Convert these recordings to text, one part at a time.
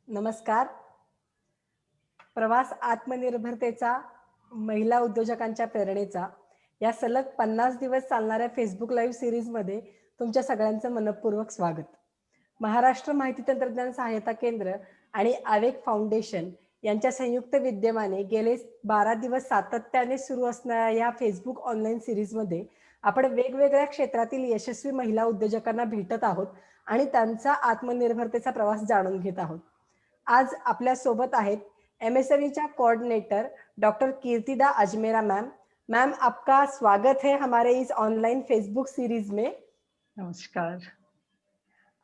नमस्कार. प्रवास आत्मनिर्भरतेचा, महिला उद्योजकांच्या प्रेरणेचा या सलग 50 दिवस चालणाऱ्या फेसबुक लाईव्ह सीरीजमध्ये तुमच्या सगळ्यांचं मनःपूर्वक स्वागत. महाराष्ट्र माहिती तंत्रज्ञान सहायता केंद्र आणि आवेग फाउंडेशन यांच्या संयुक्त विद्यमाने गेले 12 दिवस सातत्याने सुरू असणाऱ्या या फेसबुक ऑनलाईन सीरीजमध्ये आपण वेगवेगळ्या क्षेत्रातील यशस्वी महिला उद्योजकांना भेटत आहोत आणि त्यांचा आत्मनिर्भरतेचा प्रवास जाणून घेत आहोत. आज आपल्या सोबत आहेत एमएसएमईच्या coordinator doctor Kirtida Ajmera ma'am. Ma'am, आपका स्वागत है हमारे इस ऑनलाइन फेसबुक सीरीज में। नमस्कार.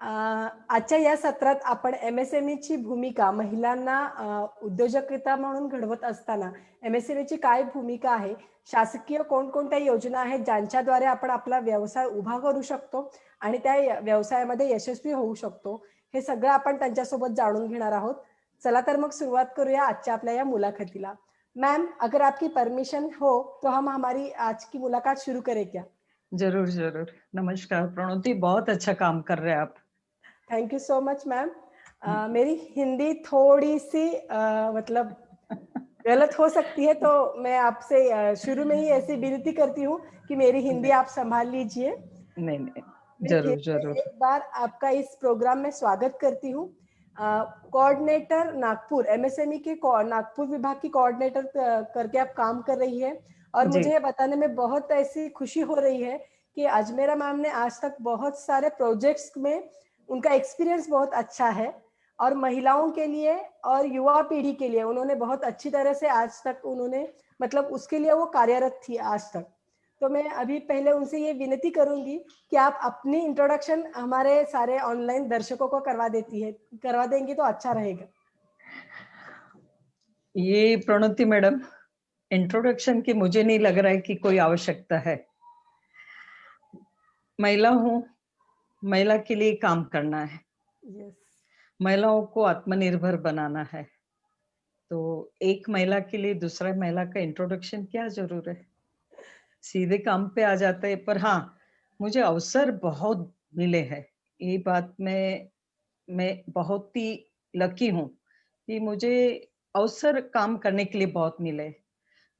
आजच्या या सत्रात आपण एमएसएमईची भूमिका महिलांना उद्योजकता म्हणून घडवत असताना एमएसएमईची काय भूमिका आहे, शासकीय कोणकोणत्या योजना आहेत ज्यांच्याद्वारे आपण आपला व्यवसाय उभा करू शकतो आणि त्या व्यवसायामध्ये यशस्वी होऊ शकतो, हे सगळं आपण त्यांच्यासोबत जाणून घेणार आहोत. चला तर मग सुरुवात करूया आजच्या आपल्या या मुलाखतीला. मैम, अगर आपकी परमिशन हो तो हम हमारी आज की मुलाकात शुरू करें क्या? जरूर जरूर. नमस्कार प्रणोती, बहुत अच्छा काम कर रहे हैं आप. Thank you so much ma'am. मेरी हिंदी थोड़ी सी मतलब गलत हो सकती है, तो मैं आपसे शुरू में ही ऐसी विनती करती हूँ कि मेरी हिंदी आप संभाल लीजिए। नहीं नहीं, मैं जरूर फिर से जरूर. एक बार आपका इस प्रोग्राम में स्वागत करती हूँ। कोऑर्डिनेटर नागपुर, एमएसएमई के नागपुर विभाग की कोऑर्डिनेटर करके आप काम कर रही है और जी. मुझे ये बताने में बहुत ऐसी खुशी हो रही है कि अजमेरा मैम ने आज तक बहुत सारे प्रोजेक्ट्स में उनका एक्सपीरियंस बहुत अच्छा है और महिलाओं के लिए और युवा पीढ़ी के लिए उन्होंने बहुत अच्छी तरह से आज तक उन्होंने मतलब उसके लिए वो कार्यरत थी आज तक। तो मैं अभी पहले उनसे ये विनती करूंगी कि आप अपनी इंट्रोडक्शन हमारे सारे ऑनलाइन दर्शकों को करवा देंगी तो अच्छा रहेगा। ये प्रणोती मैडम, इंट्रोडक्शन की मुझे नहीं लग रहा है कि कोई आवश्यकता है. महिला हूँ, महिला के लिए काम करना है, यस। महिलाओं को आत्मनिर्भर बनाना है. तो एक महिला के लिए दूसरा महिला का इंट्रोडक्शन क्या जरूर है, सीधे काम पे आ जाते हैं. पर हाँ, मुझे अवसर बहुत मिले हैं. ये बात मैं बहुत ही लकी हूँ कि मुझे अवसर काम करने के लिए बहुत मिले.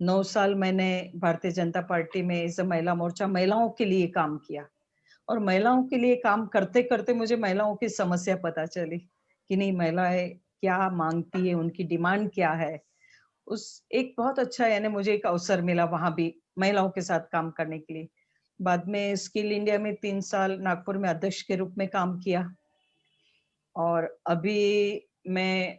9 साल मैंने भारतीय जनता पार्टी में एज अ महिला मोर्चा महिलाओं के लिए काम किया और महिलाओं के लिए काम करते-करते मुझे महिलाओं की समस्या पता चली कि नहीं, महिलाएं क्या मांगती है, उनकी डिमांड क्या है. उस एक बहुत अच्छा यानी मुझे एक अवसर मिला वहां भी महिलाओं के साथ काम करने के लिए. बाद में स्किल इंडिया में 3 साल नागपुर में अध्यक्ष के रूप में काम किया और अभी मैं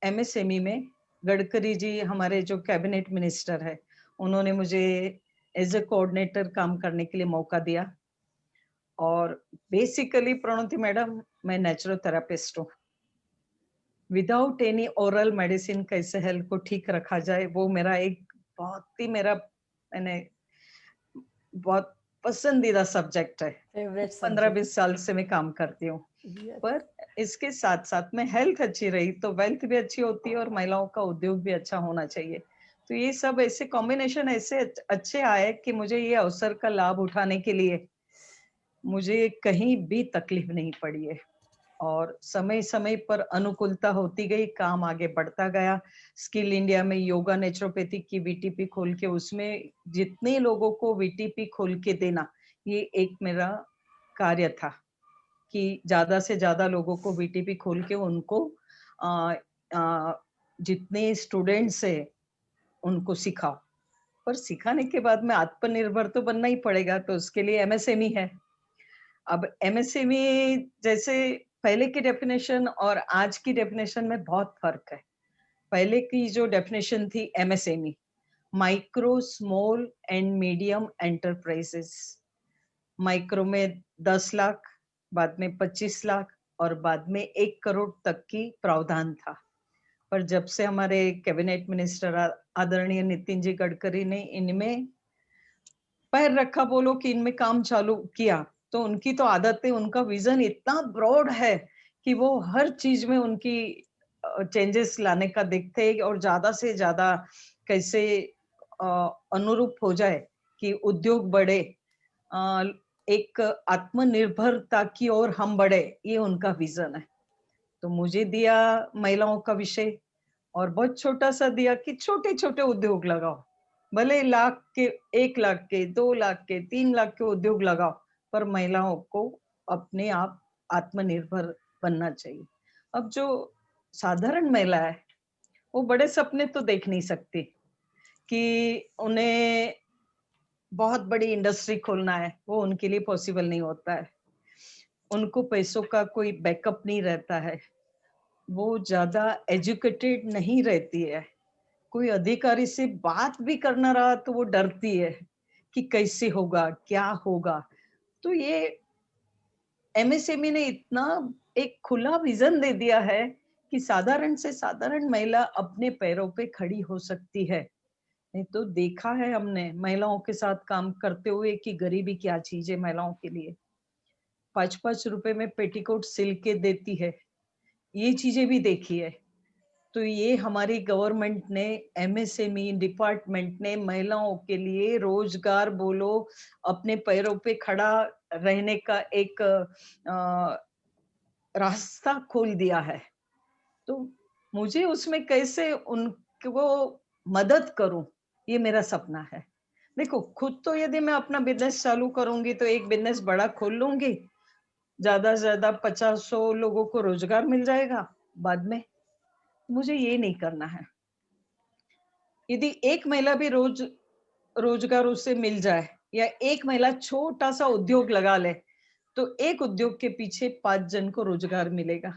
एमएसएमई में गडकरी जी हमारे जो कैबिनेट मिनिस्टर है, उन्होंने मुझे एज अ कोऑर्डिनेटर काम करने के लिए मौका दिया. और बेसिकली प्रणोती मैडम, मैं नेचुरोथेरापिस्ट हूँ. विदाउट एनी ओरल मेडिसिन कैसे हेल्थ को ठीक रखा जाए, वो मेरा एक बहुत ही मेरा मैंने बहुत पसंदीदा सब्जेक्ट है. Favourite subject. 15-20 साल से मैं काम करती हूँ. यस। पर इसके साथ-साथ में हेल्थ अच्छी रही तो वेल्थ भी अच्छी होती है और महिलाओं का उद्योग भी अच्छा होना चाहिए. तो ये सब ऐसे कॉम्बिनेशन ऐसे अच्छे आए कि मुझे ये अवसर का लाभ उठाने के लिए मुझे कहीं भी तकलीफ नहीं पड़ी है और समय-समय पर अनुकूलता होती गई, काम आगे बढ़ता गया. स्किल इंडिया में योगा नेचुरोपैथी की वीटीपी खोल के उसमें जितने लोगों को वीटीपी खोल के देना, ये एक मेरा कार्य था कि ज़्यादा से ज़्यादा लोगों को वीटीपी खोल के उनको अ जितने स्टूडेंट्स हैं, उनको सिखाओ. पर सिखाने के बाद में आत्मनिर्भर तो बनना ही पड़ेगा, तो उसके लिए एमएसएमई है. अब एमएसएमई जैसे पहले की डेफिनेशन और आज की डेफिनेशन में बहुत फर्क है. पहले की जो डेफिनेशन थी MSME, micro small and medium enterprises. Micro में 10 लाख, बाद में 25 लाख और बाद में 1 करोड़ तक की प्रावधान था. पर जब से हमारे कैबिनेट मिनिस्टर आदरणीय नितिन जी गडकरी ने इनमें पैर रखा, बोलो कि इनमें काम चालू किया, तो उनकी तो आदत है, उनका विजन इतना ब्रॉड है कि वो हर चीज में उनकी चेंजेस लाने का देखते हैं और ज्यादा से ज्यादा कैसे अ, अनुरूप हो जाए कि उद्योग बढ़े, एक आत्मनिर्भरता की ओर हम बढ़े, ये उनका विजन है. तो मुझे दिया महिलाओं का विषय, और बहुत छोटा सा दिया कि छोटे छोटे उद्योग लगाओ, भले लाख के, 1 लाख के, 2 लाख के, 3 लाख के उद्योग लगाओ, पर महिलाओं को अपने आप आत्मनिर्भर बनना चाहिए। अब जो साधारण महिला है, वो बड़े सपने तो देख नहीं सकती कि उन्हें बहुत बड़ी इंडस्ट्री खोलना है, वो उनके लिए पॉसिबल नहीं होता है। उनको पैसों का कोई बैकअप नहीं रहता है, वो ज्यादा एजुकेटेड नहीं रहती है, कोई अधिकारी से बात भी करना रहा तो वो डरती है कि कैसे होगा, क्या होगा। तो ये एमएसएमई ने इतना एक खुला विजन दे दिया है कि साधारण से साधारण महिला अपने पैरों पे खड़ी हो सकती है। नहीं तो देखा है हमने महिलाओं के साथ काम करते हुए कि गरीबी क्या चीज है महिलाओं के लिए। 5-5 रुपए में पेटीकोट सिल के देती है, ये चीजें भी देखी है। तो ये हमारी गवर्नमेंट ने, एमएसएमई डिपार्टमेंट ने महिलाओं के लिए रोजगार बोलो, अपने पैरों पे खड़ा रहने का एक रास्ता खोल दिया है। तो मुझे उसमें कैसे उनको मदद करूं, ये मेरा सपना है। देखो, खुद तो यदि मैं अपना बिजनेस चालू करूंगी तो एक बिजनेस बड़ा खोल लूंगी, ज्यादा से ज्यादा 50-100 लोगों को रोजगार मिल जाएगा। बाद में मुझे ये नहीं करना है। यदि एक महिला भी रोजगार उसे मिल जाए, या एक महिला छोटा सा उद्योग लगा ले, तो एक उद्योग के पीछे 5 जन को रोजगार मिलेगा,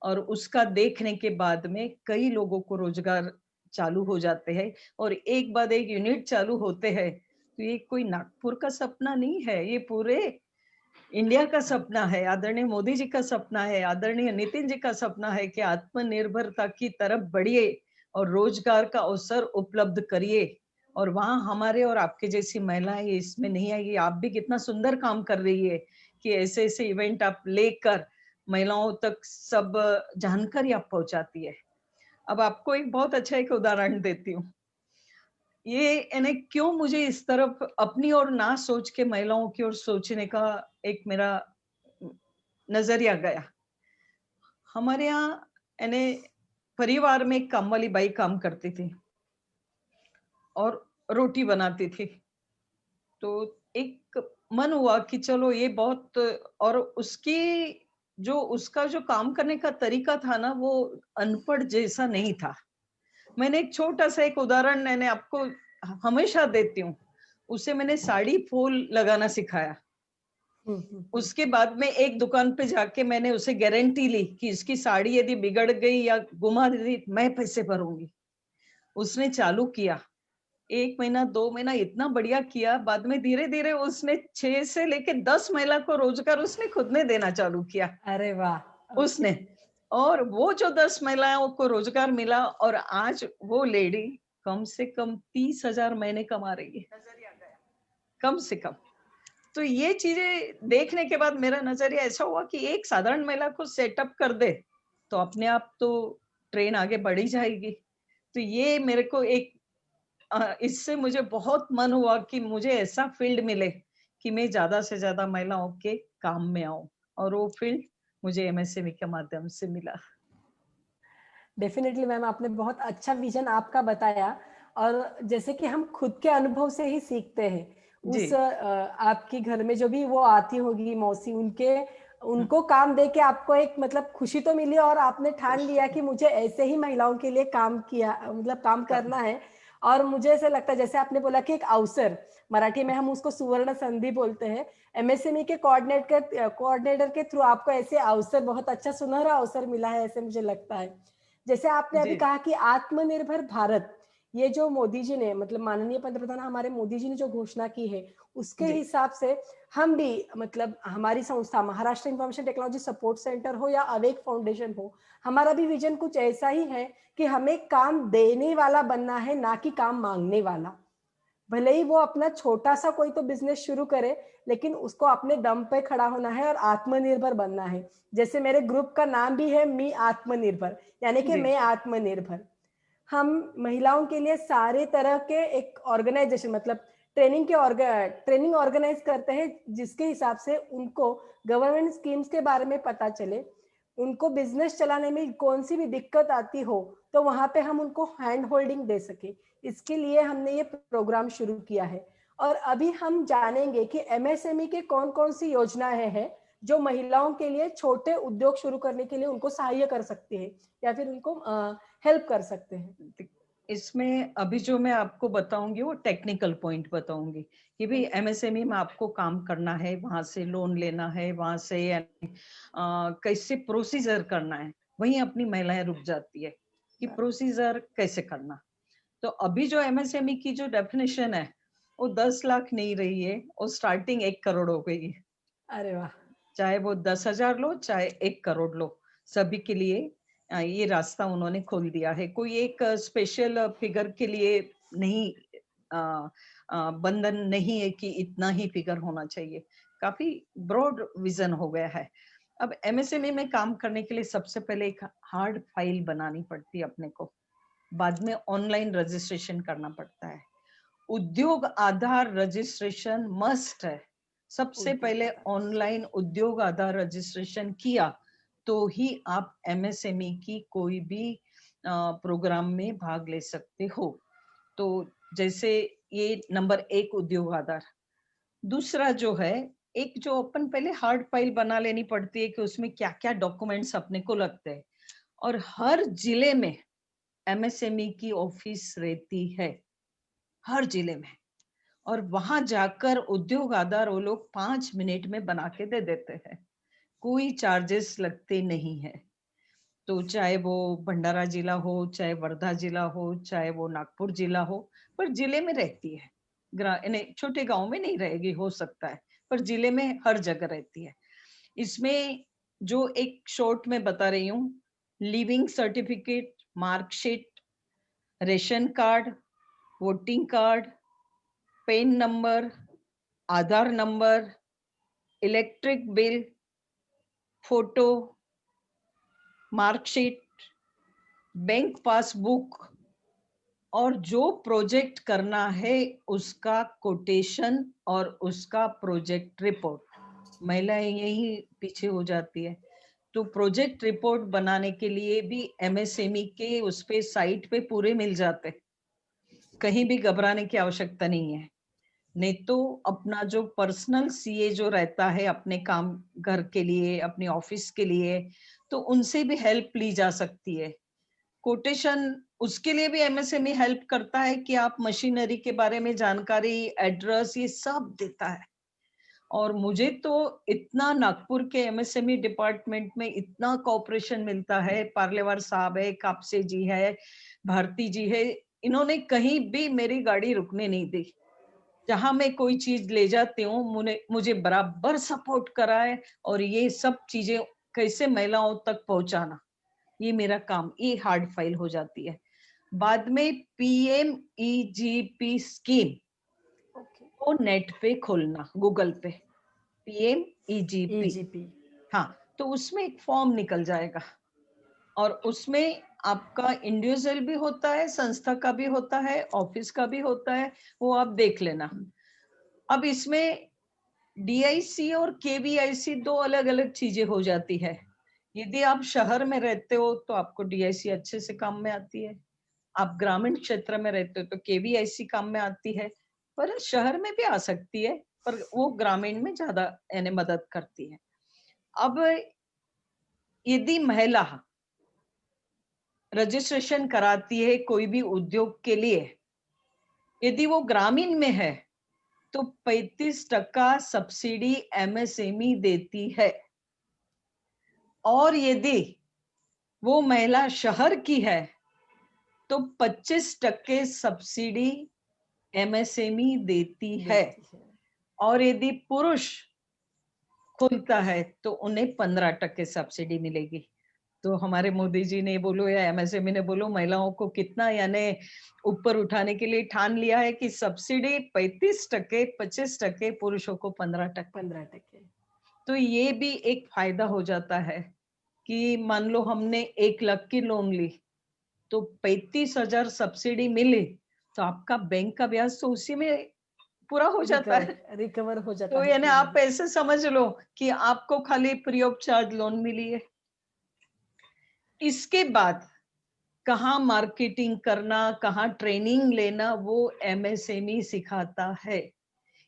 और उसका देखने के बाद में कई लोगों को रोजगार चालू हो जाते हैं, और एक बाद एक यूनिट चालू होते हैं। तो ये कोई नागपुर का सपना नहीं है, ये पूरे इंडिया का सपना है। आदरणीय मोदी जी का सपना है, आदरणीय नितिन जी का सपना है कि आत्मनिर्भरता की तरफ बढ़िए और रोजगार का अवसर उपलब्ध करिए। और वहां हमारे और आपके जैसी महिलाएं इसमें नहीं आएगी। आप भी कितना सुंदर काम कर रही है कि ऐसे ऐसे इवेंट आप लेकर महिलाओं तक सब जानकारी आप पहुंचाती है। अब आपको एक बहुत अच्छा एक उदाहरण देती हूँ। ये यानी क्यों मुझे इस तरफ अपनी ओर ना सोच के महिलाओं की ओर सोचने का एक मेरा नजरिया गया। हमारे यहाँ यानी परिवार में एक काम वाली बाई काम करती थी और रोटी बनाती थी। तो एक मन हुआ कि चलो ये बहुत, और उसका जो काम करने का तरीका था ना, वो अनपढ़ जैसा नहीं था। मैंने एक छोटा सा एक उदाहरण मैंने आपको हमेशा देती हूँ। उसे मैंने साड़ी फूल लगाना सिखाया। उसके बाद में एक दुकान पे जाके मैंने उसे गारंटी ली कि इसकी साड़ी यदि बिगड़ गई या गुमा दी, मैं पैसे भरूंगी। उसने चालू किया, 1 महीना 2 महीना इतना बढ़िया किया। बाद में धीरे धीरे उसने 6 से लेके 10 महिला को रोजगार उसने खुद ने देना चालू किया। अरे वाह! उसने, और वो जो 10 महिलाओं को रोजगार मिला, और आज वो लेडी कम से कम 30,000 महीने कमा रही है, कम से कम। तो ये चीजें देखने के बाद मेरा नजरिया ऐसा हुआ कि एक साधारण महिला को सेटअप कर दे तो अपने आप तो ट्रेन आगे बढ़ी जाएगी। तो ये मेरे को एक इससे मुझे बहुत मन हुआ कि मुझे ऐसा फील्ड मिले कि मैं ज्यादा से ज्यादा महिलाओं के काम में आऊं, और वो फील्ड मुझे एमएसएमई के माध्यम से मिला। डेफिनेटली मैम, आपने बहुत अच्छा विजन आपका बताया। और जैसे कि हम खुद के अनुभव से ही सीखते हैं, जी। आपके घर में जो भी वो आती होगी मौसी, हम्म, उनको काम दे के आपको एक मतलब खुशी तो मिली, और आपने ठान लिया कि मुझे ऐसे ही महिलाओं के लिए काम किया, मतलब काम करना है। और मुझे ऐसा लगता है, जैसे आपने बोला कि एक अवसर, मराठी में हम उसको सुवर्ण संधि बोलते हैं, एमएसएमई के कोऑर्डिनेटर के थ्रू आपको ऐसे अवसर, बहुत अच्छा सुनहरा अवसर मिला है, ऐसे मुझे लगता है। जैसे आपने अभी जी। कहा कि आत्मनिर्भर भारत, ये जो मोदी जी ने, मतलब माननीय पंतप्रधान हमारे मोदी जी ने जो घोषणा की है, उसके जी। हिसाब से हम भी, मतलब हमारी संस्था Maharashtra information technology support centre हो या अवेक फाउंडेशन हो, हमारा भी विजन कुछ ऐसा ही है कि हमें काम देने वाला बनना है, ना कि काम मांगने वाला। भले ही वो अपना छोटा सा कोई तो बिजनेस शुरू करे, लेकिन उसको अपने दम पे खड़ा होना है और आत्मनिर्भर बनना है। जैसे मेरे ग्रुप का नाम भी है मी आत्मनिर्भर, यानी कि जी। मैं आत्मनिर्भर। हम महिलाओं के लिए सारे तरह के एक ऑर्गेनाइजेशन, मतलब ट्रेनिंग ऑर्गेनाइज करते हैं, जिसके हिसाब से उनको गवर्नमेंट स्कीम्स के बारे में पता चले, उनको बिजनेस चलाने में कौन सी भी दिक्कत आती हो तो वहां पे हम उनको हैंड होल्डिंग दे सके, इसके लिए हमने ये प्रोग्राम शुरू किया है। और अभी हम जानेंगे कि एमएसएमई के कौन कौन सी योजनाएं हैं जो महिलाओं के लिए छोटे उद्योग शुरू करने के लिए उनको सहाय कर सकती है या फिर उनको हेल्प कर सकते हैं। इसमें अभी जो मैं आपको बताऊंगी वो टेक्निकल पॉइंट बताऊंगी कि भाई एमएसएमई में आपको काम करना है, वहां से लोन लेना है, वहां से कैसे प्रोसीजर करना है, वहीं अपनी महिलाएं रुक जाती है कि प्रोसीजर कैसे करना। तो अभी जो एमएसएमई की जो डेफिनेशन है वो 10 लाख नहीं रही है, वो स्टार्टिंग 1 करोड़ हो गई है। अरे वाह। चाहे वो 10,000 लो चाहे 1 करोड़ लो, सभी के लिए ये रास्ता उन्होंने खोल दिया है। कोई एक स्पेशल फिगर के लिए नहीं, बंधन नहीं है कि इतना ही फिगर होना चाहिए। काफी ब्रॉड विजन हो गया है। अब एमएसएमई में काम करने के लिए सबसे पहले एक हार्ड फाइल बनानी पड़ती है अपने को, बाद में ऑनलाइन रजिस्ट्रेशन करना पड़ता है। उद्योग आधार रजिस्ट्रेशन मस्ट है। सबसे पहले ऑनलाइन उद्योग आधार रजिस्ट्रेशन किया तो ही आप एमएसएमई की कोई भी प्रोग्राम में भाग ले सकते हो। तो जैसे ये नंबर 1 उद्योग आधार। दूसरा जो है, एक जो अपन पहले हार्ड फाइल बना लेनी पड़ती है कि उसमें क्या क्या डॉक्यूमेंट्स अपने को लगते हैं, और हर जिले में एमएसएमई की ऑफिस रहती है, हर जिले में। और वहां जाकर उद्योग आधार वो लोग 5 मिनट में बना के दे देते हैं, कोई चार्जेस लगते नहीं है। तो चाहे वो भंडारा जिला हो, चाहे वर्धा जिला हो, चाहे वो नागपुर जिला हो, पर जिले में रहती है। छोटे गांव में नहीं रहेगी, हो सकता है, पर जिले में हर जगह रहती है। इसमें जो एक शॉर्ट में बता रही हूँ, living certificate, marksheet, ration card, voting card, PAN number, Aadhaar number, electric bill, photo, marksheet, bank passbook, और जो प्रोजेक्ट करना है उसका कोटेशन और उसका प्रोजेक्ट रिपोर्ट। महिलाएं यही पीछे हो जाती है। तो प्रोजेक्ट रिपोर्ट बनाने के लिए भी एमएसएमई के उस पे साइट पे पूरे मिल जाते, कहीं भी घबराने की आवश्यकता नहीं है। नहीं तो अपना जो पर्सनल सीए जो रहता है अपने काम, घर के लिए, अपने ऑफिस के लिए, तो उनसे भी हेल्प ली जा सकती है। कोटेशन, उसके लिए भी एमएसएमई हेल्प करता है कि आप मशीनरी के बारे में जानकारी, एड्रेस, ये सब देता है। और मुझे तो इतना नागपुर के एमएसएमई डिपार्टमेंट में इतना कोऑपरेशन मिलता है, पार्लेवार साहब है, कापसे जी है, भारती जी है, इन्होंने कहीं भी मेरी गाड़ी रुकने नहीं दी। जहां मैं कोई चीज ले जाती हूँ मुझे बराबर सपोर्ट करा है। और ये सब चीजें कैसे महिलाओं तक पहुंचाना, ये मेरा काम, ये हार्ड फाइल हो जाती है। बाद में पीएमईजीपी स्कीम, वो नेट पे खोलना, गूगल पे पीएमईजीपी, ईजीपी। हाँ, तो उसमें एक फॉर्म निकल जाएगा और उसमें आपका इंडिविजुअल भी होता है, संस्था का भी होता है, ऑफिस का भी होता है, वो आप देख लेना। अब इसमें डीआईसी और केवीआईसी दो अलग अलग चीजें हो जाती है। यदि आप शहर में रहते हो तो आपको डीआईसी अच्छे से काम में आती है, आप ग्रामीण क्षेत्र में रहते हो तो केवीआईसी काम में आती है, पर शहर में भी आ सकती है, पर वो ग्रामीण में ज्यादा यानी मदद करती है। अब यदि महिला रजिस्ट्रेशन कराती है कोई भी उद्योग के लिए, यदि वो ग्रामीण में है तो 35% सब्सिडी एमएसएमई देती है। और यदि वो महिला शहर की है तो 25% सब्सिडी एमएसएमई देती है। और यदि पुरुष खुलता है तो उन्हें 15% सब्सिडी मिलेगी। तो हमारे मोदी जी ने बोलो या एमएसएमई ने बोलो, महिलाओं को कितना यानी ऊपर उठाने के लिए ठान लिया है कि सब्सिडी 35%, 25%, पुरुषों को 15%। 15%। तो ये भी एक फायदा हो जाता है कि मान लो हमने 1 लाख की लोन ली तो 35,000 सब्सिडी मिली, तो आपका बैंक का ब्याज तो उसी में पूरा हो जाता है। रिकवर हो जाता तो है यानी पूरा। आप ऐसे समझ लो कि आपको खाली फ्री ऑफ चार्ज लोन मिली है। इसके बाद कहाँ मार्केटिंग करना, कहाँ ट्रेनिंग लेना, वो एमएसएमई सिखाता है।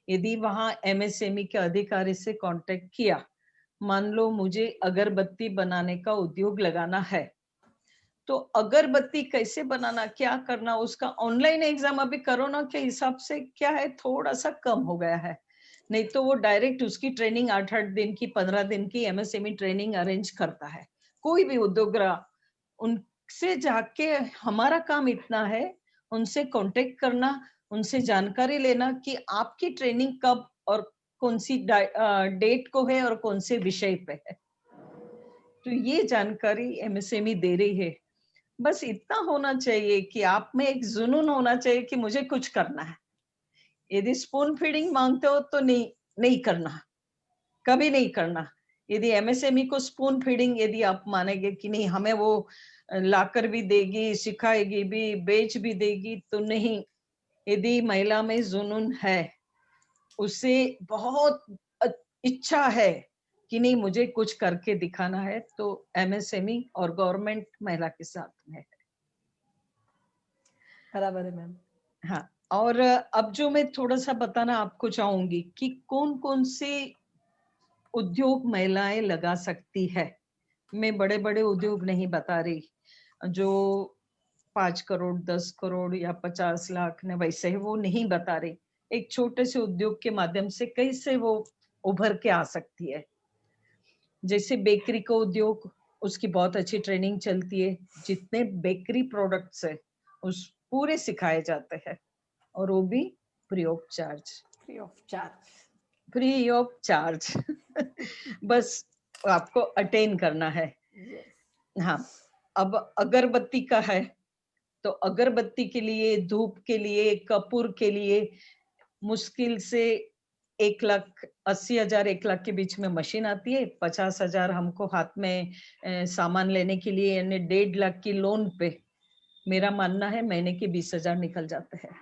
यदि वहां एमएसएमई के अधिकारी से कांटेक्ट किया, मान लो मुझे अगरबत्ती बनाने का उद्योग लगाना है, तो अगरबत्ती कैसे बनाना, क्या करना, उसका ऑनलाइन एग्जाम अभी कोरोना के हिसाब से क्या है, थोड़ा सा कम हो गया है। नहीं तो वो डायरेक्ट उसकी ट्रेनिंग 8-8 दिन की, 15 दिन की एमएसएमई ट्रेनिंग अरेंज करता है। कोई भी उद्योग उनसे जाके हमारा काम इतना है, उनसे कांटेक्ट करना, उनसे जानकारी लेना कि आपकी ट्रेनिंग कब और कौन सी डेट को है और कौन से विषय पे है। तो ये जानकारी एमएसएमई दे रही है। बस इतना होना चाहिए कि आप में एक जुनून होना चाहिए कि मुझे कुछ करना है। यदि स्पून फीडिंग मांगते हो तो नहीं नहीं करना, कभी नहीं करना। यदि एमएसएमई को स्पून फीडिंग यदि आप मानेंगे कि नहीं हमें वो लाकर भी देगी, सिखाएगी भी, बेच भी देगी, तो नहीं। यदि महिला में जुनून है, उसे बहुत इच्छा है कि नहीं मुझे कुछ करके दिखाना है, तो एमएसएमई और गवर्नमेंट महिला के साथ में है। बराबर है मैम। हाँ, और अब जो मैं थोड़ा सा बताना आपको चाहूंगी कि कौन कौन से उद्योग महिलाएं लगा सकती है। मैं बड़े बड़े उद्योग नहीं बता रही जो 5 करोड़ 10 करोड़ या 50 लाख ने वैसे ही वो नहीं बता रही। एक छोटे से उद्योग के माध्यम से कैसे वो उभर के आ सकती है। जैसे बेकरी का उद्योग, उसकी बहुत अच्छी ट्रेनिंग चलती है। जितने बेकरी प्रोडक्ट्स है उस पूरे सिखाए जाते हैं, और वो भी free of charge. Free of charge. Free of charge बस आपको अटेन करना है। यस। हाँ, अब अगरबत्ती का है, तो अगरबत्ती के लिए, धूप के लिए, कपूर के लिए मुश्किल से 1,80,000 1,00,000 के बीच में मशीन आती है। 50,000 हमको हाथ में सामान लेने के लिए, यानी 1.5 लाख की लोन पे मेरा मानना है महीने के 20,000 निकल जाते हैं।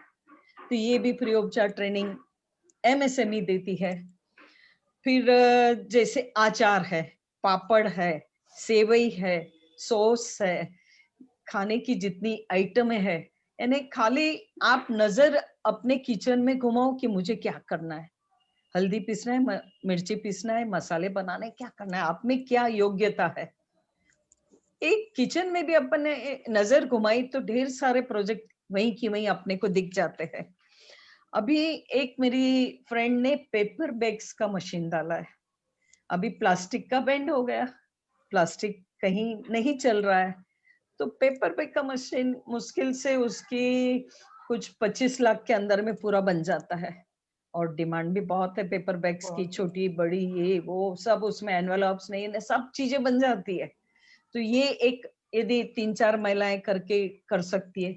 तो ये भी free of charge training MSME देती है। फिर जैसे अचार है, पापड़ है, सेवई है, सॉस है, खाने की जितनी आइटमें है, यानी खाली आप नजर अपने किचन में घुमाओ कि मुझे क्या करना है। हल्दी पीसना है, मिर्ची पीसना है, मसाले बनाने, क्या करना है, आप में क्या योग्यता है। एक किचन में भी अपन ने नजर घुमाई तो ढेर सारे प्रोजेक्ट वहीं की वहीं अपने को दिख जाते हैं। अभी एक मेरी फ्रेंड ने पेपर बैग्स का मशीन डाला है। अभी प्लास्टिक का बैंड हो गया, प्लास्टिक कहीं नहीं चल रहा है, तो पेपर बैग का मशीन मुश्किल से उसकी कुछ 25 लाख के अंदर में पूरा बन जाता है। और डिमांड भी बहुत है पेपर बैग्स की, छोटी बड़ी ये वो सब, उसमें एनवेलप्स नहीं, सब चीजें बन जाती है। तो ये एक यदि 3-4 महिलाएं करके कर सकती है।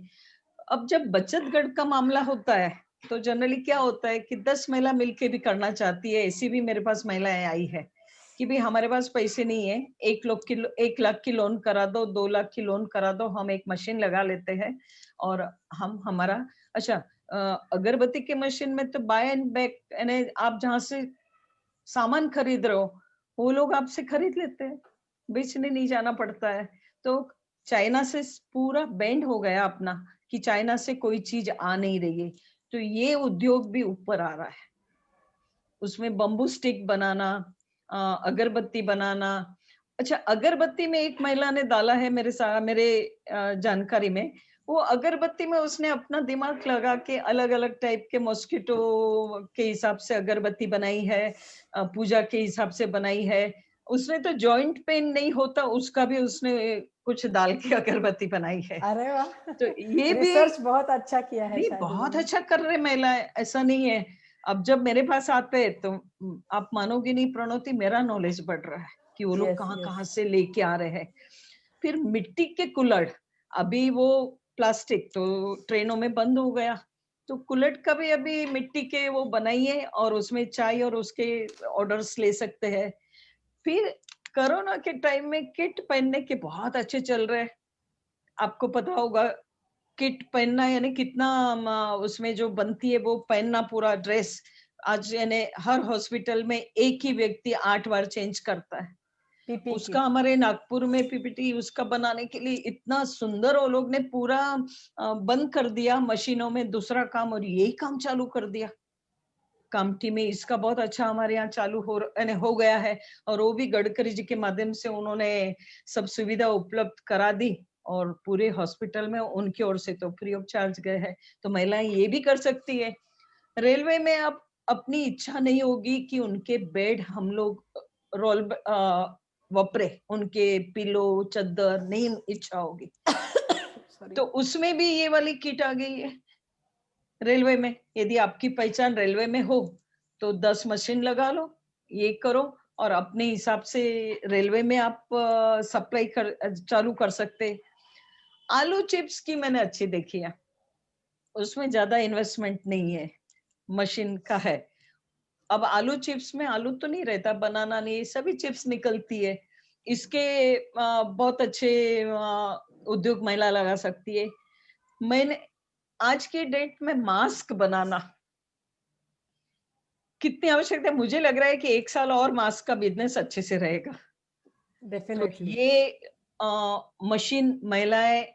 अब जब बचत गट का मामला होता है तो जनरली क्या होता है कि 10 महिला मिलके भी करना चाहती है। ऐसी भी मेरे पास महिलाएं आई है कि भाई हमारे पास पैसे नहीं है, 1 लाख की लोन करा दो, 2 लाख की लोन करा दो, हम एक मशीन लगा लेते हैं और हम हमारा अच्छा। अगरबत्ती के मशीन में तो बाय एंड बैक, यानी आप जहां से सामान खरीद रहे हो वो लोग आपसे खरीद लेते हैं, बेचने नहीं जाना पड़ता है। तो चाइना से पूरा बैंड हो गया अपना कि चाइना से कोई चीज आ नहीं रही है, तो ये उद्योग भी ऊपर आ रहा है। उसमें बम्बू स्टिक बनाना, अगरबत्ती बनाना। अच्छा, अगरबत्ती में एक महिला ने डाला है मेरे जानकारी में। वो अगरबत्ती में उसने अपना दिमाग लगा के अलग अलग टाइप के मॉस्किटो के हिसाब से अगरबत्ती बनाई है, पूजा के हिसाब से बनाई है। उसने तो जॉइंट पेन नहीं होता उसका भी उसने कुछ डाल के अगरबत्ती बनाई है। अरे वाह! तो ये भी रिसर्च बहुत अच्छा किया है नहीं, शायद बहुत उन्होंने। अच्छा कर रहे महिलाएं, ऐसा नहीं है। अब जब मेरे पास आते हैं तो आप मानोगे नहीं प्रणोति, मेरा नॉलेज बढ़ रहा है कि वो लोग यस, कहाँ यस। कहाँ से लेके आ रहे हैं। फिर मिट्टी के कुल्हड़, अभी वो प्लास्टिक तो ट्रेनों में बंद हो गया, तो कुल्हड़ का भी अभी मिट्टी के वो बनाइए और उसमें चाय और उसके ऑर्डर्स ले सकते हैं। फिर कोरोना के टाइम में किट पहनने के बहुत अच्छे चल रहे हैं। आपको पता होगा किट पहनना यानी कितना उसमें जो बनती है वो पहनना पूरा ड्रेस। आज यानी हर हॉस्पिटल में एक ही व्यक्ति 8 बार चेंज करता है। पीपी उसका किट। हमारे नागपुर में पीपीटी उसका बनाने के लिए इतना सुंदर वो लोग ने पूरा बंद कर दिया मशीनों में दूसरा काम और यही काम चालू कर दिया। कामठी में इसका बहुत अच्छा हमारे यहाँ चालू यानी हो गया है और वो भी गडकरी जी के माध्यम से उन्होंने सब सुविधा उपलब्ध करा दी और पूरे हॉस्पिटल में उनकी ओर से तो फ्री ऑफ चार्ज गए हैं। तो महिलाएं ये भी कर सकती है। रेलवे में अब अपनी इच्छा नहीं होगी कि उनके बेड हम लोग रोल वपरे उनके पिलो चद्दर नहीं इच्छा होगी सॉरी। तो उसमें भी ये वाली किट आ गई है। रेलवे में यदि आपकी पहचान रेलवे में हो तो 10 मशीन लगा लो, ये करो और अपने हिसाब से रेलवे में आप सप्लाई चालू कर सकते। आलू चिप्स की मैंने अच्छी देखी है, उसमें ज्यादा इन्वेस्टमेंट नहीं है, मशीन का है। अब आलू चिप्स में आलू तो नहीं रहता, बनाना नहीं, सभी चिप्स निकलती है। इसके बहुत अच्छे उद्योग महिला लगा सकती है। मैंने आज के डेट में मास्क बनाना कितनी आवश्यकता है, मुझे लग रहा है कि 1 साल और मास्क का बिजनेस अच्छे से रहेगा। तो डेफिनेटली। ये मशीन महिलाएं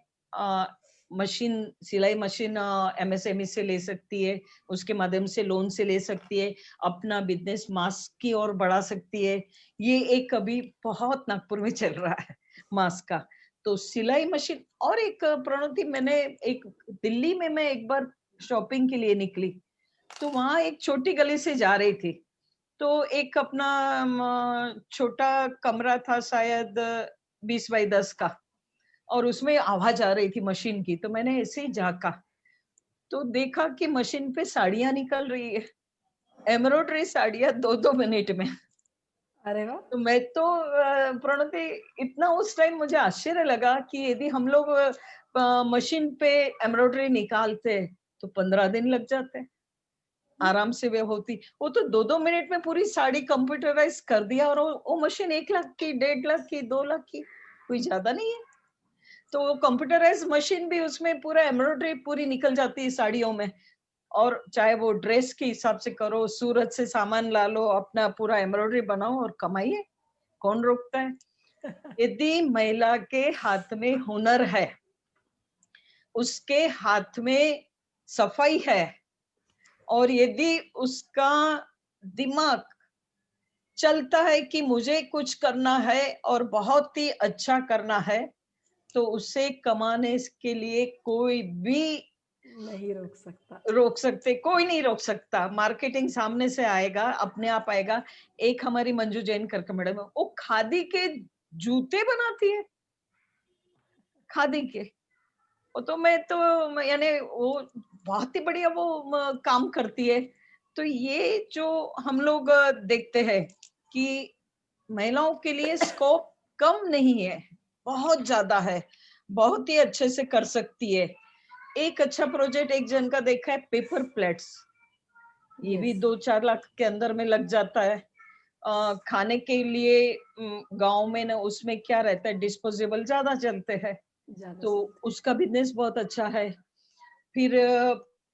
मशीन सिलाई मशीन एमएसएमई से ले सकती है, उसके माध्यम से लोन से ले सकती है, अपना बिजनेस मास्क की ओर बढ़ा सकती है। ये एक अभी बहुत नागपुर में चल रहा है मास्क का। तो सिलाई मशीन और एक प्रणति मैंने एक दिल्ली में मैं एक बार शॉपिंग के लिए निकली तो वहां एक छोटी गली से जा रही थी तो एक अपना छोटा कमरा था शायद 20 बाई 10 का और उसमें आवाज आ रही थी मशीन की तो मैंने ऐसे ही झांका तो देखा कि मशीन पे साड़ियां निकल रही है, एम्ब्रॉयडरी साड़ियां 2-2 मिनट में। अरे वाह! तो मैं तो प्रणति इतना उस टाइम मुझे आश्चर्य लगा कि यदि हम लोग मशीन पे एम्ब्रॉयडरी निकालते तो 15 दिन लग जाते आराम से वे होती। वो तो 2-2 मिनट में पूरी साड़ी कंप्यूटराइज कर दिया और वो मशीन 1 लाख की 1.5 लाख की 2 लाख की कोई ज्यादा नहीं है। तो वो कंप्यूटराइज मशीन भी उसमें पूरा एम्ब्रॉयडरी पूरी निकल जाती है साड़ियों में और चाहे वो ड्रेस के हिसाब से करो, सूरत से सामान ला लो, अपना पूरा एम्ब्रॉयडरी बनाओ और कमाइए, कौन रोकता है। यदि महिला के हाथ में हुनर है, उसके हाथ में सफाई है और यदि उसका दिमाग चलता है कि मुझे कुछ करना है और बहुत ही अच्छा करना है तो उसे कमाने के लिए कोई भी नहीं रोक सकता। रोक सकते, कोई नहीं रोक सकता। मार्केटिंग सामने से आएगा, अपने आप आएगा। एक हमारी मंजू जैन करके मैडम है, वो खादी के जूते बनाती है, खादी के। वो तो मैं तो यानी वो बहुत ही बढ़िया वो काम करती है। तो ये जो हम लोग देखते हैं कि महिलाओं के लिए स्कोप कम नहीं है, बहुत ज्यादा है, बहुत ही अच्छे से कर सकती है। एक अच्छा प्रोजेक्ट एक जन का देखा है, पेपर प्लेट्स, ये भी यस। 2-4 लाख के अंदर में लग जाता है। खाने के लिए गांव में ना उसमें क्या रहता है, डिस्पोजेबल ज्यादा चलते हैं ज़्यादा तो चलते हैं। उसका बिजनेस बहुत अच्छा है। फिर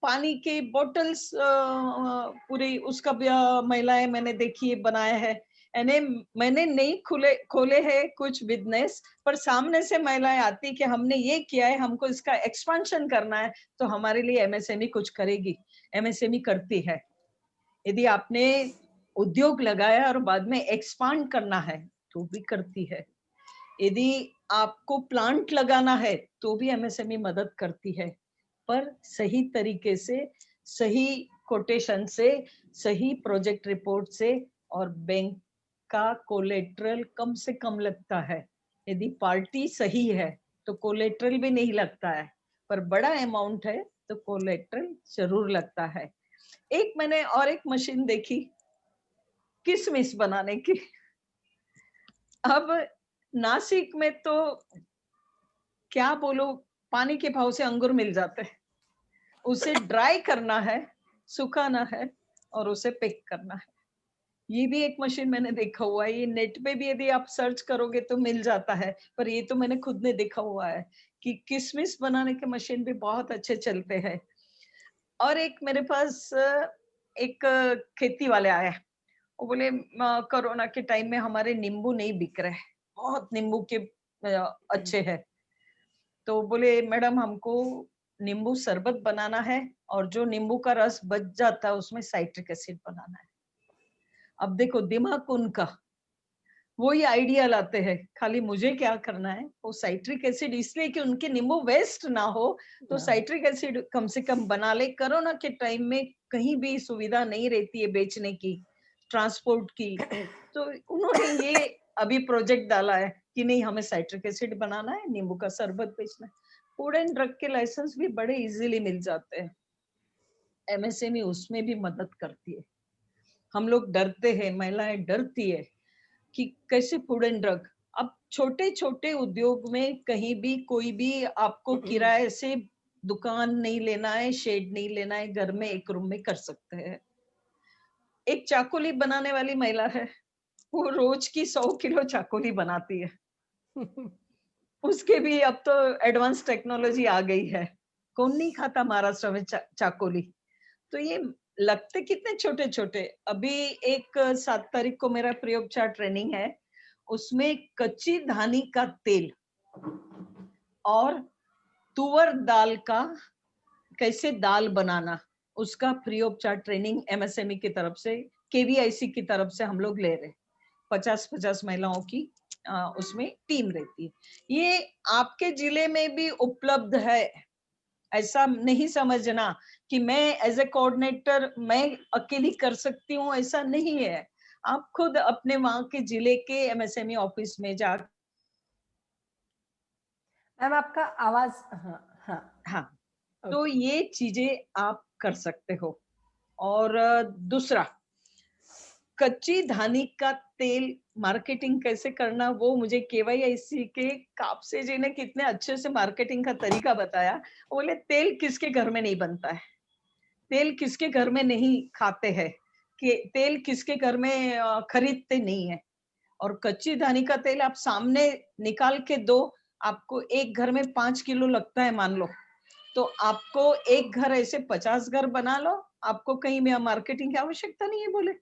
पानी के बॉटल्स पूरी उसका भी महिलाएं मैंने देखी है बनाया है। यानी मैंने नहीं खुले खोले हैं कुछ बिजनेस पर सामने से महिलाएं आती कि हमने ये किया है, हमको इसका एक्सपेंशन करना है तो हमारे लिए एमएसएमई कुछ करेगी, एमएसएमई करती है। यदि आपने उद्योग लगाया और बाद में एक्सपांड करना है तो भी करती है। यदि आपको प्लांट लगाना है तो भी एमएसएमई मदद करती है, पर सही तरीके से, सही कोटेशन से, सही प्रोजेक्ट रिपोर्ट से और बैंक का कोलेट्रल कम से कम लगता है। यदि पार्टी सही है तो कोलेट्रल भी नहीं लगता है, पर बड़ा अमाउंट है तो कोलेट्रल जरूर लगता है। एक मैंने और एक मशीन देखी किशमिश बनाने की। अब नासिक में तो क्या बोलो, पानी के भाव से अंगूर मिल जाते हैं। उसे ड्राई करना है, सुखाना है और उसे पिक करना है। ये भी एक मशीन मैंने देखा हुआ है। ये नेट पे भी यदि आप सर्च करोगे तो मिल जाता है, पर ये तो मैंने खुद ने देखा हुआ है कि किशमिश बनाने के मशीन भी बहुत अच्छे चलते हैं। और एक मेरे पास एक खेती वाले आए, वो बोले कोरोना के टाइम में हमारे नींबू नहीं बिक रहे, बहुत नींबू के अच्छे हैं। तो बोले मैडम हमको नींबू शरबत बनाना है और जो नींबू का रस बच जाता है उसमें साइट्रिक एसिड बनाना है। अब देखो दिमाग उनका, वो ही आइडिया लाते हैं, खाली मुझे क्या करना है, वो साइट्रिक एसिड इसलिए कि उनके नींबू वेस्ट ना हो, तो साइट्रिक एसिड कम से कम बना ले। कोरोना के टाइम में कहीं भी सुविधा नहीं रहती है बेचने की, ट्रांसपोर्ट की, तो उन्होंने ये अभी प्रोजेक्ट डाला है कि नहीं हमें साइट्रिक एसिड बनाना है, नींबू का शरबत बेचना है। फूड एंड ड्रग के लाइसेंस भी बड़े इजीली मिल जाते हैं, एमएसएमई उसमें भी मदद करती है। हम लोग डरते हैं, महिलाएं डरती है कि कैसे फूड एंड ड्रग, अब छोटे छोटे उद्योग में कहीं भी कोई भी आपको किराए से दुकान नहीं लेना है, शेड नहीं लेना है, घर में एक रूम में कर सकते हैं। एक चाकोली बनाने वाली महिला है, वो रोज की 100 किलो चाकोली बनाती है। उसके भी अब तो एडवांस टेक्नोलॉजी आ गई है, कौन नहीं खाता महाराष्ट्र में चाकोली। तो ये लगते कितने छोटे छोटे। अभी एक 7 तारीख को मेरा प्रयोगशाला ट्रेनिंग है, उसमें कच्ची धानी का तेल और तुअर दाल का कैसे दाल बनाना, उसका प्रयोगशाला ट्रेनिंग एमएसएमई की तरफ से, केवीआईसी की तरफ से हम लोग ले रहे। 50-50 महिलाओं की उसमें टीम रहती है। ये आपके जिले में भी उपलब्ध है, ऐसा नहीं समझना कि मैं एज ए कोऑर्डिनेटर मैं अकेली कर सकती हूँ, ऐसा नहीं है। आप खुद अपने वहां के जिले के एमएसएमई ऑफिस में जा। मैम आपका आवाज, हाँ हाँ, हाँ, तो ओके। ये चीजें आप कर सकते हो। और दूसरा, कच्ची धानी का तेल मार्केटिंग कैसे करना, वो मुझे केवाईसी के कापसे जी ने कितने अच्छे से मार्केटिंग का तरीका बताया। बोले तेल किसके घर में नहीं बनता है, तेल किसके घर में नहीं खाते हैं, कि तेल किसके घर में खरीदते नहीं है। और कच्ची धानी का तेल आप सामने निकाल के दो, आपको एक घर में 5 किलो लगता है मान लो, तो आपको एक घर ऐसे 50 घर बना लो, आपको कहीं में मार्केटिंग की आवश्यकता नहीं है। बोले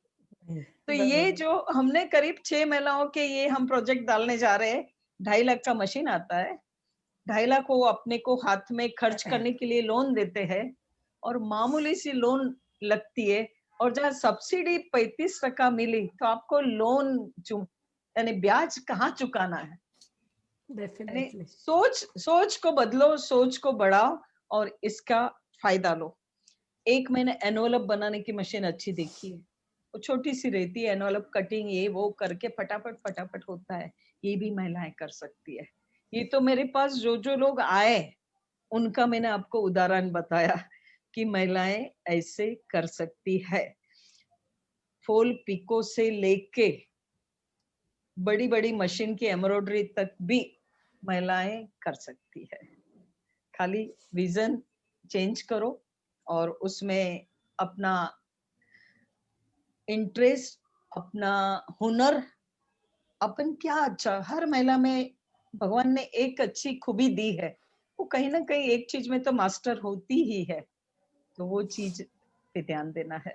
तो ये बरोबर। जो हमने करीब 6 महिलाओं के ये हम प्रोजेक्ट डालने जा रहे हैं, 2.5 लाख का मशीन आता है, 2.5 लाख वो अपने को हाथ में खर्च करने के लिए लोन देते हैं, और मामूली सी लोन लगती है। और जहाँ सब्सिडी 35% मिली, तो आपको लोन यानी ब्याज कहाँ चुकाना है। यानी डेफिनेटली। सोच को बदलो, सोच को बढ़ाओ और इसका फायदा लो। एक मैंने एनवलप बनाने की मशीन अच्छी देखी है, वो छोटी सी रहती है, एनवलप कटिंग ये वो करके फटाफट फटाफट होता है, ये भी महिलाएं कर सकती है। ये तो मेरे पास जो जो लोग आए उनका मैंने आपको उदाहरण बताया कि महिलाएं ऐसे कर सकती है। फॉल पिको से लेके बड़ी बड़ी मशीन की एम्ब्रॉयडरी तक भी महिलाएं कर सकती है। खाली विजन चेंज करो और उसमें अपना इंटरेस्ट, अपना हुनर, अपन क्या अच्छा, हर महिला में भगवान ने एक अच्छी खूबी दी है, वो कहीं ना कहीं एक चीज में तो मास्टर होती ही है, तो वो चीज पे ध्यान देना है।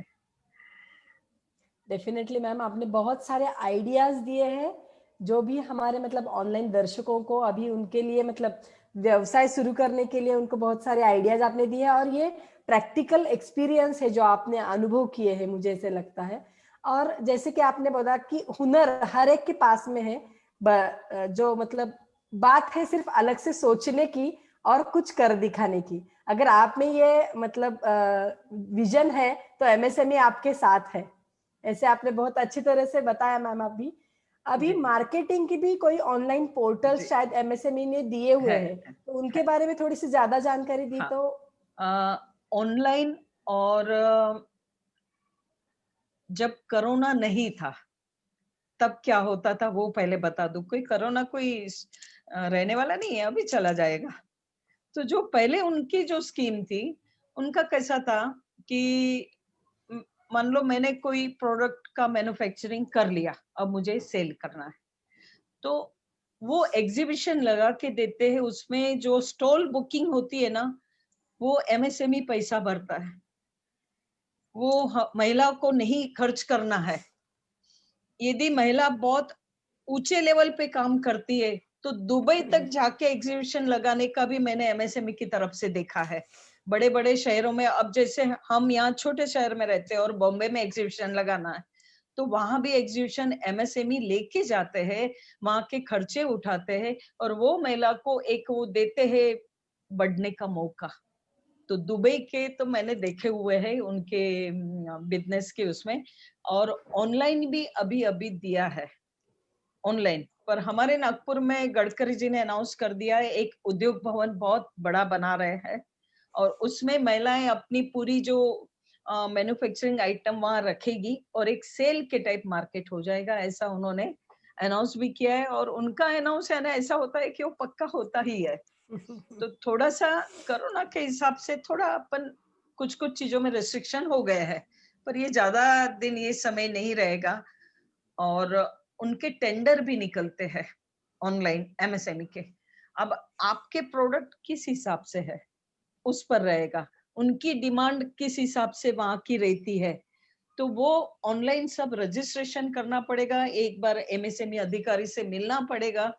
डेफिनेटली मैम, आपने बहुत सारे आइडियाज दिए हैं जो भी हमारे मतलब ऑनलाइन दर्शकों को अभी उनके लिए मतलब व्यवसाय शुरू करने के लिए उनको बहुत सारे आइडियाज आपने दिए हैं, और ये प्रैक्टिकल एक्सपीरियंस है जो आपने अनुभव किए हैं, मुझे ऐसे लगता है। और जैसे कि आपने बताया कि हुनर हर एक के पास में है, जो मतलब बात है सिर्फ अलग से सोचने की और कुछ कर दिखाने की। अगर आप में ये मतलब विजन है तो एमएसएमई आपके साथ है, ऐसे आपने बहुत अच्छी तरह से बताया मैम। अभी अभी जी मार्केटिंग की भी कोई ऑनलाइन पोर्टल जी शायद एमएसएमई ने दिए हुए है हैं, तो उनके है। बारे में थोड़ी सी ज्यादा जानकारी दी हाँ, तो। ऑनलाइन और जब कोरोना नहीं था तब क्या होता था वो पहले बता दूं। कोई कोरोना कोई रहने वाला नहीं है, अभी चला जाएगा। तो जो पहले उनकी जो स्कीम थी, उनका कैसा था कि म- मान लो मैंने कोई प्रोडक्ट का मैन्युफैक्चरिंग कर लिया, अब मुझे सेल करना है, तो वो एग्जीबिशन लगा के देते हैं, उसमें जो स्टॉल बुकिंग होती है ना, वो एमएसएमई पैसा भरता है, वो महिला को नहीं खर्च करना है। यदि महिला बहुत ऊंचे लेवल पे काम करती है तो दुबई तक जाके एग्जीबिशन लगाने का भी मैंने एमएसएमई की तरफ से देखा है। बड़े बड़े शहरों में, अब जैसे हम यहाँ छोटे शहर में रहते हैं और बॉम्बे में एग्जीबिशन लगाना है, तो वहां भी एग्जीबिशन एमएसएमई लेके जाते हैं, वहां के खर्चे उठाते हैं और वो महिला को एक वो देते हैं बढ़ने का मौका। तो दुबई के तो मैंने देखे हुए हैं उनके बिजनेस के उसमें, और ऑनलाइन भी अभी अभी दिया है ऑनलाइन। पर हमारे नागपुर में गडकरी जी ने अनाउंस कर दिया है एक उद्योग भवन बहुत बड़ा बना रहे हैं और उसमें महिलाएं अपनी पूरी जो मैन्युफैक्चरिंग आइटम वहां रखेगी और एक सेल के टाइप मार्केट हो जाएगा, ऐसा उन्होंने अनाउंस भी किया है। और उनका अनाउंस है ना, ऐसा होता है कि वो पक्का होता ही है। तो थोड़ा सा कोरोना के हिसाब से थोड़ा अपन कुछ कुछ चीजों में रिस्ट्रिक्शन हो गए हैं, पर ये ज्यादा दिन ये समय नहीं रहेगा। और उनके टेंडर भी निकलते हैं ऑनलाइन एमएसएमई के। अब आपके प्रोडक्ट किस हिसाब से है उस पर रहेगा, उनकी डिमांड किस हिसाब से वहां की रहती है, तो वो ऑनलाइन सब रजिस्ट्रेशन करना पड़ेगा, एक बार एमएसएमई अधिकारी से मिलना पड़ेगा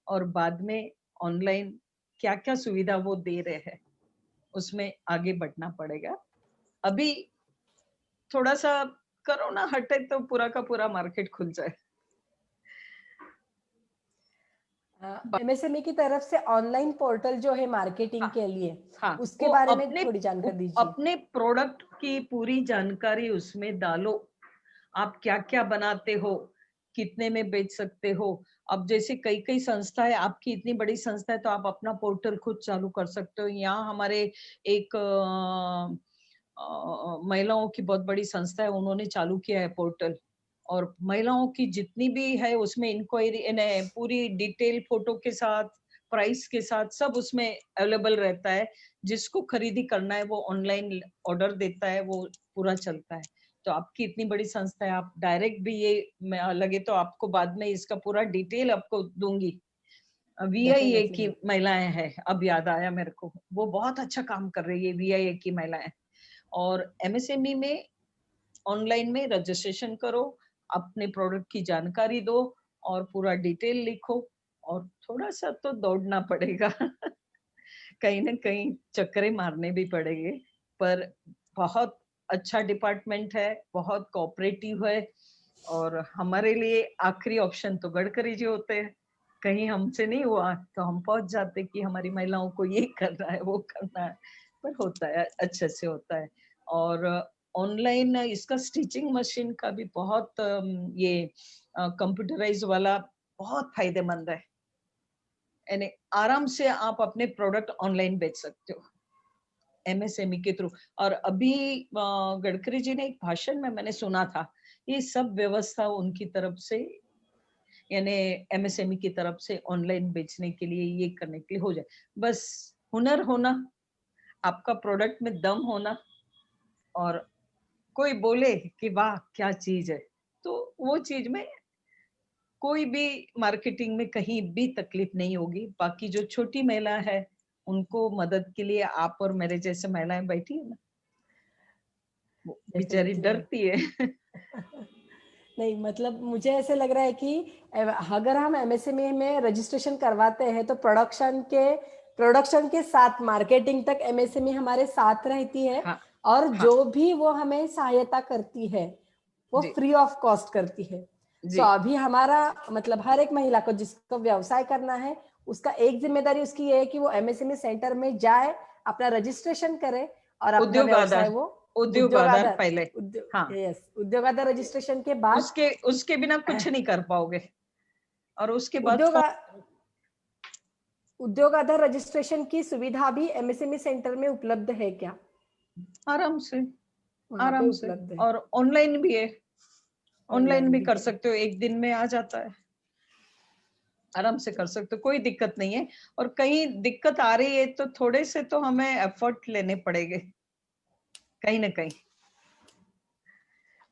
और बाद में ऑनलाइन क्या क्या सुविधा वो दे रहे हैं उसमें आगे बढ़ना पड़ेगा। अभी थोड़ा सा कोरोना हटे तो पूरा का पूरा मार्केट खुल जाए। एमएसएमई की तरफ से ऑनलाइन पोर्टल जो है मार्केटिंग हाँ, के लिए, हाँ, उसके वो बारे में थोड़ी जानकारी दीजिए। अपने प्रोडक्ट की पूरी जानकारी उसमें डालो। आप क्या क्या बनाते हो, कितने में बेच सकते हो। अब जैसे कई कई संस्था है, आपकी इतनी बड़ी संस्था है तो आप अपना पोर्टल खुद चालू कर सकते हो। यहाँ हमारे एक महिलाओं की बहुत बड़ी संस्था है, उन्होंने चालू किया है पोर्टल, और महिलाओं की जितनी भी है उसमें इंक्वायरी पूरी डिटेल फोटो के साथ, प्राइस के साथ सब उसमें अवेलेबल रहता है। जिसको खरीदी करना है वो ऑनलाइन ऑर्डर देता है, वो पूरा चलता है। तो आपकी इतनी बड़ी संस्था है, आप डायरेक्ट भी ये लगे तो आपको बाद में इसका पूरा डिटेल आपको दूंगी। वीआईए डेफिनेटली की मैम। महिलाएं हैं, अब याद आया मेरे को, वो बहुत अच्छा काम कर रही है वीआईए की महिलाएं। और एमएसएमई में ऑनलाइन में रजिस्ट्रेशन करो, अपने प्रोडक्ट की जानकारी दो और पूरा डिटेल लिखो, और थोड़ा सा तो दौड़ना पड़ेगा कहीं ना कहीं चक्करे मारने भी पड़ेंगे, पर बहुत अच्छा डिपार्टमेंट है, बहुत कोऑपरेटिव है। और हमारे लिए आखिरी ऑप्शन तो गडकरी जी होते हैं। कहीं हमसे नहीं हुआ तो हम पहुंच जाते कि हमारी महिलाओं को ये करना है वो करना है, पर होता है, अच्छे से होता है। और ऑनलाइन इसका स्टिचिंग मशीन का भी बहुत ये कंप्यूटराइज वाला बहुत फायदेमंद है, यानी आराम से आप अपने प्रोडक्ट ऑनलाइन बेच सकते हो एमएसएमई के थ्रू। और अभी गडकरी जी ने एक भाषण में मैंने सुना था, ये सब व्यवस्था उनकी तरफ से, यानी एमएसएमई की तरफ से ऑनलाइन बेचने के लिए, ये करने के लिए हो जाए। बस हुनर होना, आपका प्रोडक्ट में दम होना, और कोई बोले कि वाह क्या चीज है, तो वो चीज में कोई भी मार्केटिंग में कहीं भी तकलीफ नहीं होगी। बाकी जो छोटी महिला है उनको मदद के लिए आप और मेरे जैसे महिलाएं बैठी है ना, वो बेचारी डेफिनेटली मैम। डरती है नहीं, मतलब मुझे ऐसे लग रहा है कि अगर हम एमएसएमई में रजिस्ट्रेशन करवाते हैं तो प्रोडक्शन के साथ मार्केटिंग तक एमएसएमई हमारे साथ रहती है, हाँ, और हाँ, जो भी वो हमें सहायता करती है वो जी, फ्री ऑफ कॉस्ट करती है। सो जी, अभी हमारा मतलब हर एक महिला को जिसको व्यवसाय करना है, उसका एक जिम्मेदारी उसकी ये है कि वो एमएसएमई सेंटर में जाए, अपना रजिस्ट्रेशन करे और अपना उद्योग व्यवसाय आधार, वो उद्योग उद्योग आधार आधार पहले। हाँ, उद्योग आधार रजिस्ट्रेशन के बाद उसके उसके बिना कुछ नहीं कर पाओगे, और उसके बाद उद्योग उद्योग आधार रजिस्ट्रेशन की सुविधा भी एमएसएमई सेंटर में उपलब्ध है क्या? आराम से, वहां पे आराम से। उपलब्ध है। और ऑनलाइन भी है, ऑनलाइन ऑनलाइन भी भी कर है। सकते हो, एक दिन में आ जाता है, आराम से कर सकते हो, कोई दिक्कत नहीं है। और कहीं दिक्कत आ रही है तो थोड़े से तो हमें एफर्ट लेने पड़ेंगे कहीं ना कहीं।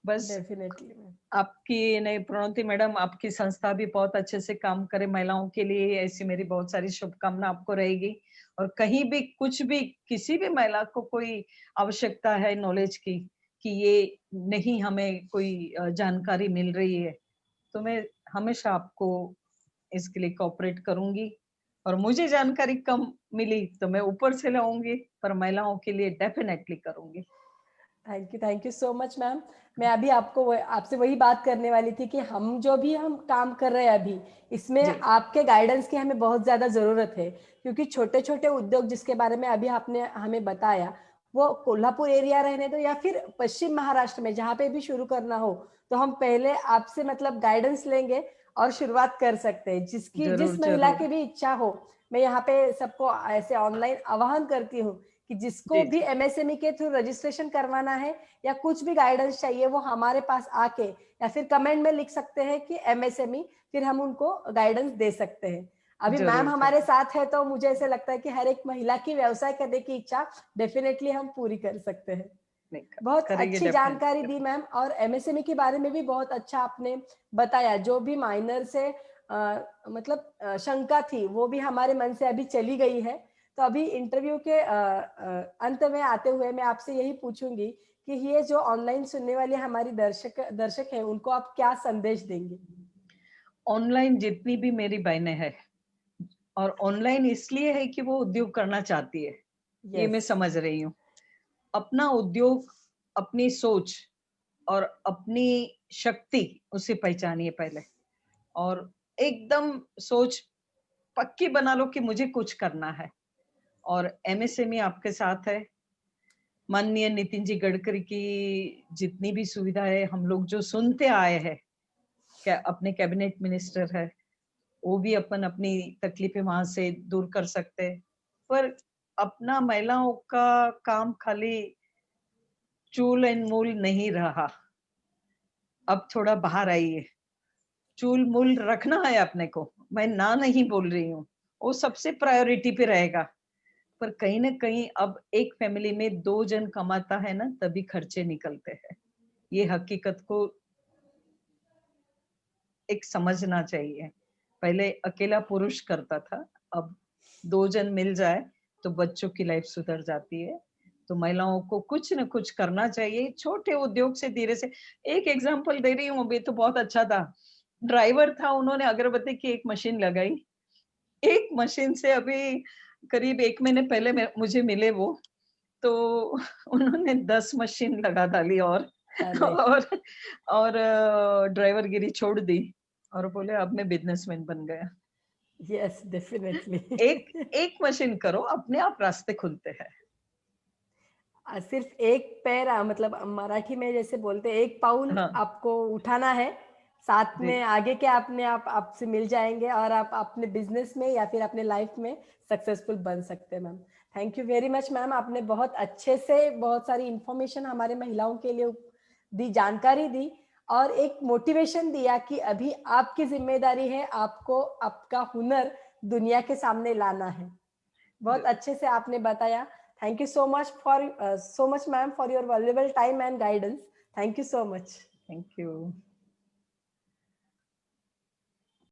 बस डेफिनेटली मैम। आपकी नहीं प्रणोति मैडम, आपकी संस्था भी बहुत अच्छे से काम करे महिलाओं के लिए, ऐसी मेरी बहुत सारी शुभकामना आपको रहेगी। और कहीं भी कुछ भी किसी भी महिला को कोई आवश्यकता है नॉलेज की, कि ये नहीं हमें कोई जानकारी मिल रही है, तो मैं हमेशा आपको इसके लिए कोऑपरेट करूंगी। और मुझे जानकारी कम मिली तो मैं ऊपर से लाऊंगी, पर महिलाओं के लिए डेफिनेटली करूंगी। Thank you so much ma'am. मैं अभी आपसे वही बात करने वाली थी कि हम काम कर रहे हैं अभी, इसमें जी, आपके गाइडेंस की हमें बहुत ज़्यादा ज़रूरत है, क्योंकि छोटे-छोटे उद्योग जिसके बारे में अभी आपने हमें बताया, वो कोल्हापुर एरिया रहने दो या फिर पश्चिम महाराष्ट्र में जहाँ पे भी शुरू करना हो, तो हम पहले आपसे मतलब गाइडेंस लेंगे और शुरुआत कर सकते हैं। जरूर जिस महिला जरूर। की भी इच्छा हो, मैं यहाँ पे सबको ऐसे ऑनलाइन आह्वान करती हूँ कि जिसको जी भी जी। एमएसएमई के थ्रू रजिस्ट्रेशन करवाना है या कुछ भी गाइडेंस चाहिए, वो हमारे पास आके या फिर कमेंट में लिख सकते हैं कि एमएसएमई, फिर हम उनको गाइडेंस दे सकते हैं। अभी मैम जरूर हमारे जरूर। साथ है तो मुझे ऐसे लगता है कि हर एक महिला की व्यवसाय करने की इच्छा डेफिनेटली हम पूरी कर सकते हैं। नहीं, बहुत करेंगे अच्छी जानकारी डेफिनेटली। दी मैम, और एमएसएमई के बारे में भी बहुत अच्छा आपने बताया। जो भी माइनर से शंका थी, वो भी हमारे मन से अभी चली गई है। तो अभी इंटरव्यू के अंत में आते हुए मैं आपसे यही पूछूंगी कि ये जो ऑनलाइन सुनने वाली हमारी दर्शक दर्शक है, उनको आप क्या संदेश देंगे? ऑनलाइन जितनी भी मेरी बहनें हैं, और ऑनलाइन इसलिए है कि वो उद्योग करना चाहती है, ये मैं यस, समझ रही हूँ। अपना उद्योग, अपनी सोच और अपनी शक्ति उसे पहचानिए पहले, और एकदम सोच पक्की बना लो कि मुझे कुछ करना है। और एमएसएमई आपके साथ है। माननीय नितिन जी गडकरी की जितनी भी सुविधा है, हम लोग जो सुनते आए हैं, क्या अपने कैबिनेट मिनिस्टर है, वो भी अपन अपनी तकलीफें वहां से दूर कर सकते हैं। पर अपना महिलाओं का काम खाली चूल एंड मूल नहीं रहा, अब थोड़ा बाहर आइए। चूल मूल रखना है अपने को, मैं ना नहीं बोल रही हूँ, वो सबसे प्रायोरिटी पे रहेगा। पर कहीं ना कहीं अब एक फैमिली में 2 जन कमाता है ना, तभी खर्चे निकलते हैं। ये हकीकत को एक समझना चाहिए। पहले अकेला पुरुष करता था, अब 2 जन मिल जाए तो बच्चों की लाइफ सुधर जाती है। तो महिलाओं को कुछ न कुछ करना चाहिए, छोटे उद्योग से धीरे से। एक एग्जांपल दे रही हूँ, अभी तो बहुत अच्छा था। ड्राइवर था, उन्होंने अगरबत्ती की एक मशीन लगाई। एक मशीन से अभी करीब 1 महीने पहले मुझे मिले वो, तो उन्होंने 10 मशीन लगा डाली, अरे और और ड्राइवरगिरी छोड़ दी, और बोले अब मैं बिजनेसमैन बन गया। Yes, definitely. एक एक मशीन करो, अपने आप रास्ते खुलते हैं। सिर्फ एक पैर, मतलब मराठी में जैसे बोलते हैं, एक पाउल हाँ, आपको उठाना है, साथ जी। में आगे के अपने आप आपसे मिल जाएंगे और आप अपने बिजनेस में या फिर अपने लाइफ में सक्सेसफुल बन सकते हैं ma'am. Thank you very much ma'am, आपने बहुत अच्छे से बहुत सारी इंफॉर्मेशन हमारे महिलाओं के लिए दी, जानकारी दी, और एक मोटिवेशन दिया कि अभी आपकी जिम्मेदारी है, आपको आपका हुनर दुनिया के सामने लाना है। बहुत जरूर। अच्छे से आपने बताया। Thank you so much ma'am for your valuable time and guidance. Thank you so much. Thank you.